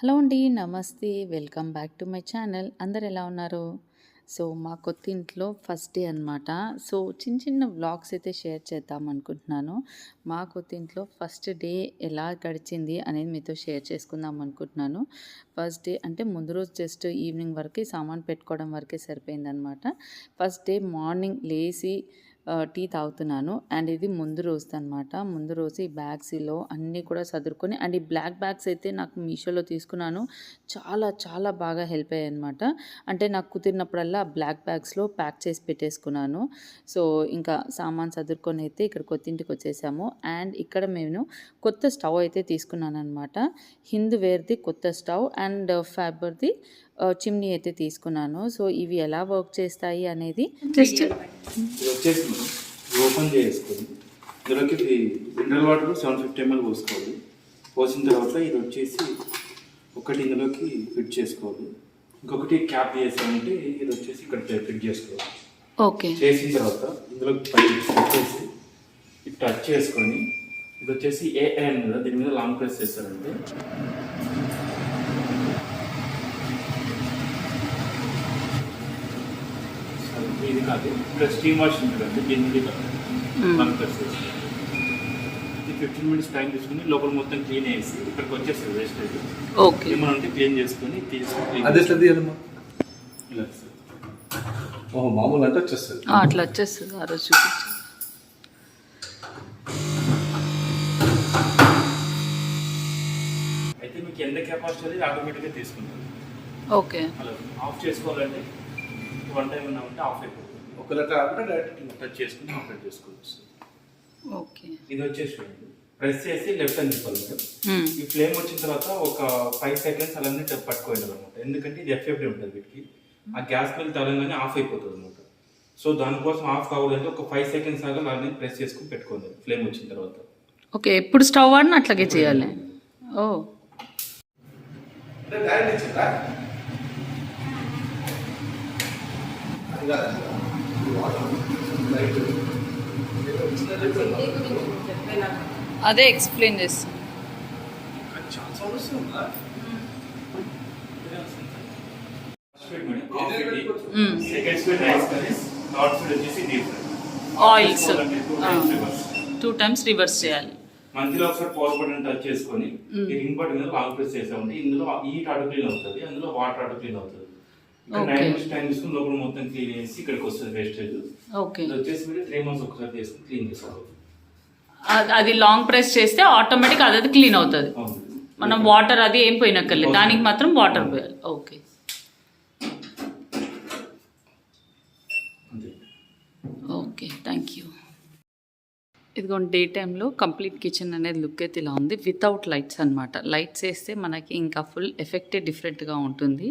Hello అండి, నమస్తే. Welcome back to my channel. అందరు ఎలా ఉన్నారు? సో మా కొత్త ఇంట్లో ఫస్ట్ డే అనమాట. సో చిన్న చిన్న వ్లాగ్స్ అయితే షేర్ చేద్దాం అనుకుంటున్నాను. మా కొత్త ఇంట్లో ఫస్ట్ డే ఎలా గడిచింది అనేది మీతో షేర్ చేసుకుందాం అనుకుంటున్నాను. ఫస్ట్ డే అంటే ముందు రోజు జస్ట్ ఈవినింగ్ వరకు సామాన్ పెట్టుకోవడం వరకే సరిపోయిందనమాట. ఫస్ట్ డే మార్నింగ్ లేచి టీ తాగుతున్నాను. అండ్ ఇది ముందు రోజుది అనమాట. ముందు రోజు ఈ బ్యాగ్స్లో అన్నీ కూడా సదురుకొని, అండ్ ఈ బ్లాక్ బ్యాగ్స్ అయితే నాకు మీషోలో తీసుకున్నాను. చాలా చాలా బాగా హెల్ప్ అయ్యాయి అనమాట. అంటే నాకు కుదిరినప్పుడల్లా బ్లాక్ బ్యాగ్స్లో ప్యాక్ చేసి పెట్టేసుకున్నాను. సో ఇంకా సామాన్ సదురుకొని అయితే ఇక్కడ కొత్తింటికి వచ్చేసాము. అండ్ ఇక్కడ నేను కొత్త స్టవ్ అయితే తీసుకున్నాను అనమాట. హిందూవేర్ది కొత్త స్టవ్ అండ్ ఫైబర్ది చిమ్నీ అయితే తీసుకున్నాను. సో ఇవి ఎలా వర్క్ చేస్తాయి అనేది జస్ట్ ఓపెన్ చేసుకొని ఇందులోకి మినరల్ వాటర్ 750 ml పోసుకోవాలి. పోసిన తర్వాత ఇది వచ్చేసి ఒకటి ఇందులోకి ఫిట్ చేసుకోవాలి. ఇంకొకటి క్యాప్ చేసామంటే ఇది వచ్చేసి ఇక్కడ ఫిట్ చేసుకోవాలి. ఓకే, చేసిన తర్వాత ఇందులోకి వచ్చేసి టచ్ చేసుకొని ఇది వచ్చేసి ఏఎన్ కదా, దీని మీద లాంగ్ ప్రెస్ చేస్తారంటే ఇది కాదు, ఇక్కడ స్టీమ్ వాష్ ఉంటుందండి, దీని మీద లాంగ్ ప్రెస్ చేస్తారు. ఇది 15 minutes టైం తీసుకుని లోపల మొత్తం క్లీన్ చేసి ఇక్కడికి వచ్చేస్తుంది వేస్టేజ్. ఓకే, ఏమైనా ఉంటే క్లీన్ చేసుకొని తీసుకొని ఇలా మామూలు అంటే వచ్చేస్తుంది, అట్లా వచ్చేస్తుంది. ఆ రోజు చూపించు. అయితే మీకు ఎంత కెపాసిటీ అది ఆటోమేటిక్గా తీసుకుంటుంది. ఓకే, అలా ఆఫ్ చేసుకోవాలంటే వన్ టైం ఉన్నామంటే ఆఫ్ అయిపోతుంది. ఒక లెక్క డైరెక్ట్ టచ్ చేసుకుని ఆపరేట్ చేసుకోవచ్చు. ఓకే, ఇది వచ్చేసి ప్రెస్ చేసి లెఫ్ట్ హ్యాండ్ తిప్పాలి. ఈ ఫ్లేమ్ వచ్చిన తర్వాత ఒక 5 seconds అలానే పట్టుకోవాలి అనమాట. ఎందుకంటే ఇది ఎఫ్ఎఫ్డి ఉంటుంది వీటికి. ఆ గ్యాస్ బిల్ తరంగానే ఆఫ్ అయిపోతుంది అనమాట. సో దానికోసం ఆఫ్ కావాలంటే ఒక 5 seconds దాకా అలానే ప్రెస్ చేసుకుని పెట్టుకోండి ఫ్లేమ్ వచ్చిన తర్వాత. ఓకే. ఎప్పుడు స్టవ్ వాడినా అట్లాగే చేయాలి. ఓ అదే ఎక్స్ప్లెయిన్ చేస్తాను. Second speed rice curry, third speed వచ్చేసి deep fry. Oils 2 times reverse చేయాలి. మధ్యలో ఒకసారి పవర్ బటన్ టచ్ చేసుకొని ఈ రింగ్ బటన్ మీద లాంగ్ ప్రెస్ చేసామంటే ఇందులో హీట్ ఆటో క్లీన్ అవుతుంది, అందులో వాటర్ ఆటో క్లీన్ అవుతుంది. 9 minutes టైం తీసుకుని లోపల మొత్తం క్లీన్ చేసి ఇక్కడికి వస్తుంది వేస్టేజ్. ఓకే, ఇది వచ్చేసి మీరు 3 months ఒకసారి చేసుకుని క్లీన్ చేసుకోవాలి. అది లాంగ్ ప్రెస్ చేస్తే ఆటోమేటిక్ అది క్లీన్ అవుతుంది. మనం వాటర్ అది ఏం పోయినక్కర్లేదు, దానికి మాత్రం వాటర్ పోయాలి. Okay, okay, thank you. ఇదిగోండి, డే టైంలో కంప్లీట్ కిచెన్ అనేది లుక్ అయితే ఇలా ఉంది, వితౌట్ లైట్స్ అనమాట. లైట్స్ వేస్తే మనకి ఇంకా ఫుల్ ఎఫెక్టే డిఫరెంట్గా ఉంటుంది.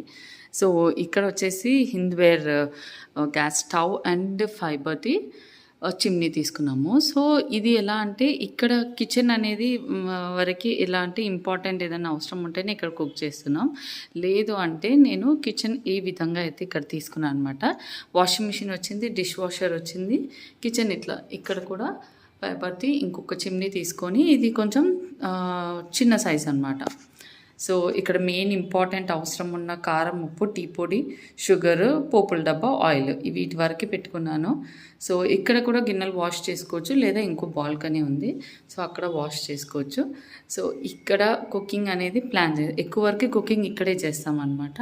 సో ఇక్కడ వచ్చేసి Hindware gas stove and ఫైబర్ది chimney తీసుకున్నాము. సో ఇది ఎలా అంటే ఇక్కడ కిచెన్ అనేది వరకు ఎలా అంటే ఇంపార్టెంట్ ఏదైనా అవసరం ఉంటేనే ఇక్కడ కుక్ చేస్తున్నాం. లేదు అంటే నేను కిచెన్ ఈ విధంగా అయితే ఇక్కడ తీసుకున్నాను అనమాట. వాషింగ్ మిషన్ వచ్చింది, డిష్ వాషర్ వచ్చింది, కిచెన్ ఇట్లా ఇక్కడ కూడా ఫైబర్ది ఇంకొక చిమ్నీ తీసుకొని, ఇది కొంచెం చిన్న సైజ్ అనమాట. సో ఇక్కడ మెయిన్ ఇంపార్టెంట్ అవసరం ఉన్న కారం, ఉప్పు, టీ పొడి, షుగర్, పోపుల డబ్బా, ఆయిల్ వీటి వరకు పెట్టుకున్నాను. సో ఇక్కడ కూడా గిన్నెలు వాష్ చేసుకోవచ్చు, లేదా ఇంకో బాల్కనీ ఉంది, సో అక్కడ వాష్ చేసుకోవచ్చు. సో ఇక్కడ కుకింగ్ అనేది ప్లాన్ ఎక్కువ వరకు కుకింగ్ ఇక్కడే చేస్తామన్నమాట.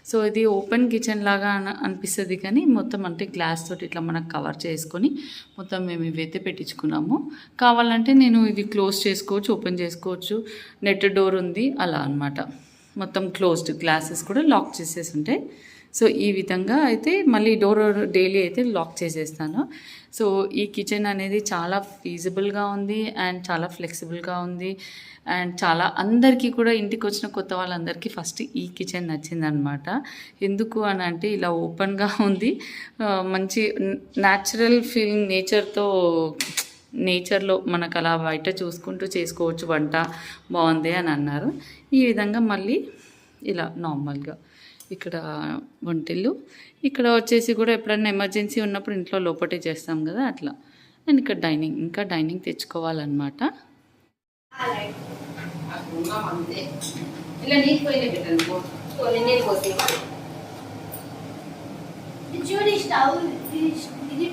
సో ఇది ఓపెన్ కిచెన్ లాగా అనిపిస్తుంది, కానీ మొత్తం అంటే గ్లాస్ తోటి ఇట్లా మనకు కవర్ చేసుకొని మొత్తం మేము ఇవైతే పెట్టించుకున్నాము. కావాలంటే నేను ఇవి క్లోజ్ చేసుకోవచ్చు, ఓపెన్ చేసుకోవచ్చు, నెట్ డోర్ ఉంది అలా అనమాట. మొత్తం క్లోజ్డ్, గ్లాసెస్ కూడా లాక్ చేసేసి ఉంటాయి. సో ఈ విధంగా అయితే మళ్ళీ డోర్ డైలీ అయితే లాక్ చేసేస్తాను. సో ఈ కిచెన్ అనేది చాలా ఫీజిబుల్గా ఉంది అండ్ చాలా ఫ్లెక్సిబుల్గా ఉంది. అండ్ చాలా అందరికీ కూడా ఇంటికి వచ్చిన కొత్త వాళ్ళందరికీ ఫస్ట్ ఈ కిచెన్ నచ్చిందనమాట. ఎందుకు అని అంటే ఇలా ఓపెన్గా ఉంది, మంచి న్యాచురల్ ఫీలింగ్, నేచర్లో మనకు అలా బయట చూసుకుంటూ చేసుకోవచ్చు వంట, బాగుంది అని అన్నారు. ఈ విధంగా మళ్ళీ ఇలా నార్మల్గా ఇక్కడ వంటిల్లు, ఇక్కడ వచ్చేసి కూడా ఎప్పుడైనా ఎమర్జెన్సీ ఉన్నప్పుడు ఇంట్లో లోపటే చేస్తాం కదా అట్లా. అండ్ ఇక్కడ డైనింగ్, ఇంకా డైనింగ్ తెచ్చుకోవాలన్నమాట. అట్లా అంతే ఇలా నీళ్ళు పోయిన పెట్టాను నీళ్ళు పోసి చూడు స్టవ్ ఇది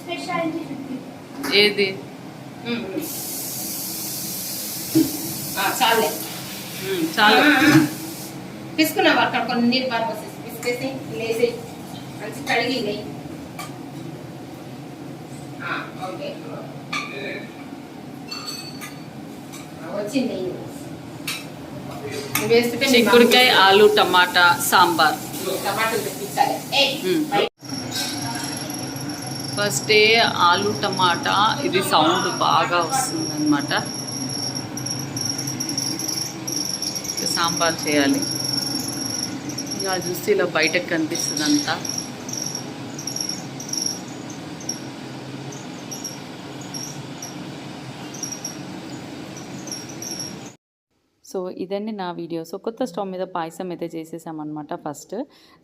స్పెషాలిటీ ఏది చాలే చాలా పిసుకున్నావు అక్కడ కొన్ని నీళ్ళు బాగా పోసేసి పిసికేసి లేసి మంచి కడిగి నెయ్యి ఓకే వచ్చింది నెయ్యి వేస్తుంటే చిక్కుడుకాయ ఆలు టమాటా సాంబార్. టమాటాలు తెప్పించాలి ఫస్ట్ ఆలు టమాటా ఇది సౌండ్ బాగా వస్తుంది అనమాట. సాంబార్ చేయాలి. ఇలా చూస్తే ఇలా బయటకు కనిపిస్తుంది అంతా. సో ఇదండి నా వీడియో. సో కొత్త స్టవ్ మీద పాయసం అయితే చేసేసామన్నమాట ఫస్ట్.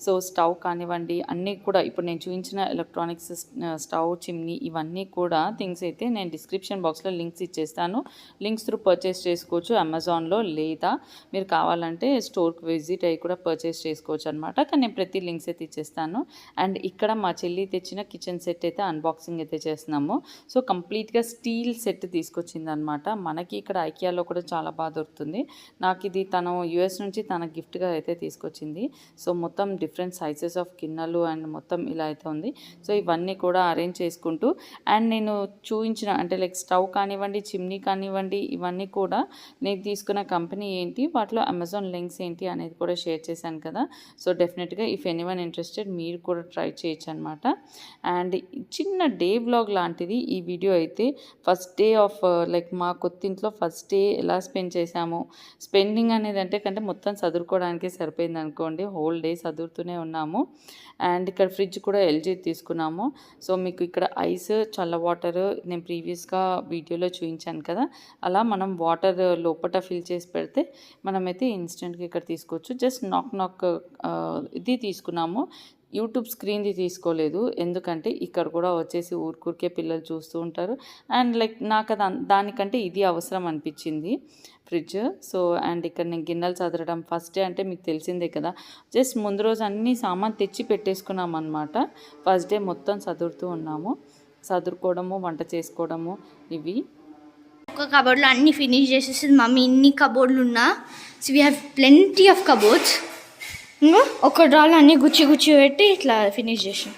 సో స్టవ్ కానివ్వండి అన్నీ కూడా ఇప్పుడు నేను చూపించిన ఎలక్ట్రానిక్స్ స్టవ్ చిమ్నీ ఇవన్నీ కూడా థింగ్స్ అయితే నేను డిస్క్రిప్షన్ బాక్స్లో లింక్స్ ఇచ్చేస్తాను. లింక్స్ త్రూ పర్చేస్ చేసుకోవచ్చు అమెజాన్లో, లేదా మీరు కావాలంటే స్టోర్కి విజిట్ అయ్యి కూడా పర్చేస్ చేసుకోవచ్చు అనమాట. కానీ నేను ప్రతి లింక్స్ అయితే ఇచ్చేస్తాను. అండ్ ఇక్కడ మా చెల్లి తెచ్చిన కిచెన్ సెట్ అయితే అన్బాక్సింగ్ అయితే చేస్తున్నాము. సో కంప్లీట్గా స్టీల్ సెట్ తీసుకొచ్చింది అనమాట. మనకి ఇక్కడ ఐకియాలో కూడా చాలా బాగా దొరుకుతుంది. నాకు ఇది తను యూఎస్ నుంచి తన గిఫ్ట్గా అయితే తీసుకొచ్చింది. సో మొత్తం డిఫరెంట్ సైజెస్ ఆఫ్ గిన్నెలు అండ్ మొత్తం ఇలా అయితే ఉంది. సో ఇవన్నీ కూడా అరేంజ్ చేసుకుంటూ అండ్ నేను చూపించిన అంటే లైక్ స్టవ్ కానివ్వండి, చిమ్నీ కానివ్వండి, ఇవన్నీ కూడా నేను తీసుకున్న కంపెనీ ఏంటి, వాటిలో అమెజాన్ లింక్స్ ఏంటి అనేది కూడా షేర్ చేశాను కదా. సో డెఫినెట్గా ఇఫ్ ఎనీవన్ ఇంట్రెస్టెడ్ మీరు కూడా ట్రై చేయొచ్చు అనమాట. అండ్ చిన్న డే వ్లాగ్ లాంటిది ఈ వీడియో అయితే. ఫస్ట్ డే ఆఫ్ లైక్ మా కొత్తింట్లో ఫస్ట్ డే ఎలా స్పెండ్ చేశాము, స్పెండింగ్ అనేది అంటే కంటే మొత్తం చదువుకోవడానికే సరిపోయింది అనుకోండి. హోల్ డే చదువుతూనే ఉన్నాము. అండ్ ఇక్కడ ఫ్రిడ్జ్ కూడా ఎల్జీ తీసుకున్నాము. సో మీకు ఇక్కడ ఐస్, చల్ల వాటర్ నేను ప్రీవియస్గా వీడియోలో చూపించాను కదా, అలా మనం వాటర్ లోపల ఫిల్ చేసి పెడితే మనమైతే ఇన్స్టెంట్గా ఇక్కడ తీసుకోవచ్చు. జస్ట్ నాక్ ఇది తీసుకున్నాము. యూట్యూబ్ స్క్రీన్ది తీసుకోలేదు, ఎందుకంటే ఇక్కడ కూడా వచ్చేసి ఊరికే పిల్లలు చూస్తూ ఉంటారు. అండ్ లైక్ నాకు దానికంటే ఇది అవసరం అనిపించింది ఫ్రిడ్జ్. సో అండ్ ఇక్కడ నేను గిన్నెలు చదరడం ఫస్ట్ డే అంటే మీకు తెలిసిందే కదా, జస్ట్ ముందు రోజు అన్ని సామాన్ తెచ్చి పెట్టేసుకున్నాం అనమాట. ఫస్ట్ డే మొత్తం చదువుతూ ఉన్నాము. చదువుకోవడము, వంట చేసుకోవడము ఇవి. ఒక కబోర్డ్లో అన్ని ఫినిష్ చేసేసింది మమ్మీ. ఇన్ని కబోర్డ్లు ఉన్నా, so we have plenty of cupboards. ఇంకా ఒక డ్రాలో అన్ని గుచ్చి పెట్టి ఇట్లా ఫినిష్ చేసాం.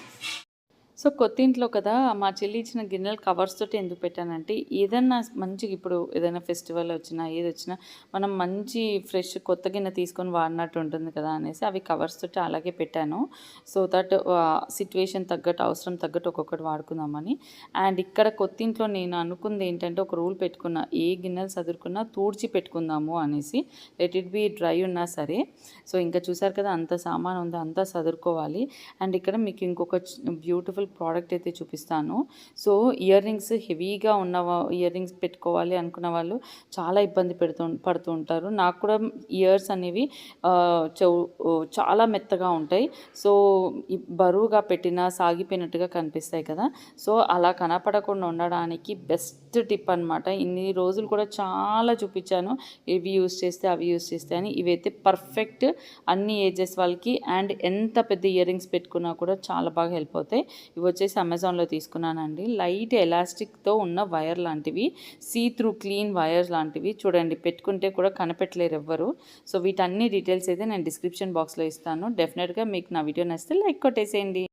సో కొత్త ఇంట్లో కదా మా చెల్లి ఇచ్చిన గిన్నెలు కవర్స్ తోటి ఎందుకు పెట్టానంటే, ఏదన్నా మంచిగా ఇప్పుడు ఏదైనా ఫెస్టివల్ వచ్చినా ఏది వచ్చినా మనం మంచి ఫ్రెష్ కొత్త గిన్నె తీసుకొని వాడినట్టు ఉంటుంది కదా అనేసి అవి కవర్స్ తోటి అలాగే పెట్టాను. సో దట్ సిచ్యువేషన్ తగ్గట్టు, అవసరం తగ్గట్టు ఒక్కొక్కటి వాడుకుందామని. అండ్ ఇక్కడ కొత్త ఇంట్లో నేను అనుకుంది ఏంటంటే, ఒక రూల్ పెట్టుకున్నా, ఏ గిన్నెలు చదువుకున్నా తూడ్చి పెట్టుకుందాము అనేసి, లెట్ ఇట్ బి డ్రై ఉన్నా సరే. సో ఇంకా చూసారు కదా అంత సామాన్ ఉంది, అంతా చదువుకోవాలి. అండ్ ఇక్కడ మీకు ఇంకొక బ్యూటిఫుల్ ప్రోడక్ట్ అయితే చూపిస్తాను. సో ఇయర్ రింగ్స్ హెవీగా ఉన్న ఇయర్ రింగ్స్ పెట్టుకోవాలి అనుకున్న వాళ్ళు చాలా ఇబ్బంది పడుతూ ఉంటారు. నాకు కూడా ఇయర్స్ అనేవి చాలా మెత్తగా ఉంటాయి. సో బరువుగా పెట్టినా సాగిపోయినట్టుగా కనిపిస్తాయి కదా. సో అలా కనపడకుండా ఉండడానికి బెస్ట్ టిప్ అనమాట. ఇన్ని రోజులు కూడా చాలా చూపించాను, ఇవి యూస్ చేస్తే అవి యూస్ చేస్తే అని. ఇవైతే పర్ఫెక్ట్ అన్ని ఏజెస్ వాళ్ళకి. అండ్ ఎంత పెద్ద ఇయర్ రింగ్స్ పెట్టుకున్నా కూడా చాలా బాగా హెల్ప్ అవుతాయి. ఇవి వచ్చేసి అమెజాన్లో తీసుకున్నానండి. లైట్ ఎలాస్టిక్తో ఉన్న వైర్ లాంటివి, సీ త్రూ క్లీన్ వైర్స్ లాంటివి. చూడండి పెట్టుకుంటే కూడా కనిపెట్టలేరు ఎవ్వరు. సో వీటన్ని డీటెయిల్స్ అయితే నేను డిస్క్రిప్షన్ బాక్స్లో ఇస్తాను. డెఫినెట్గా మీకు నా వీడియో నచ్చితే లైక్ కొట్టేసేయండి.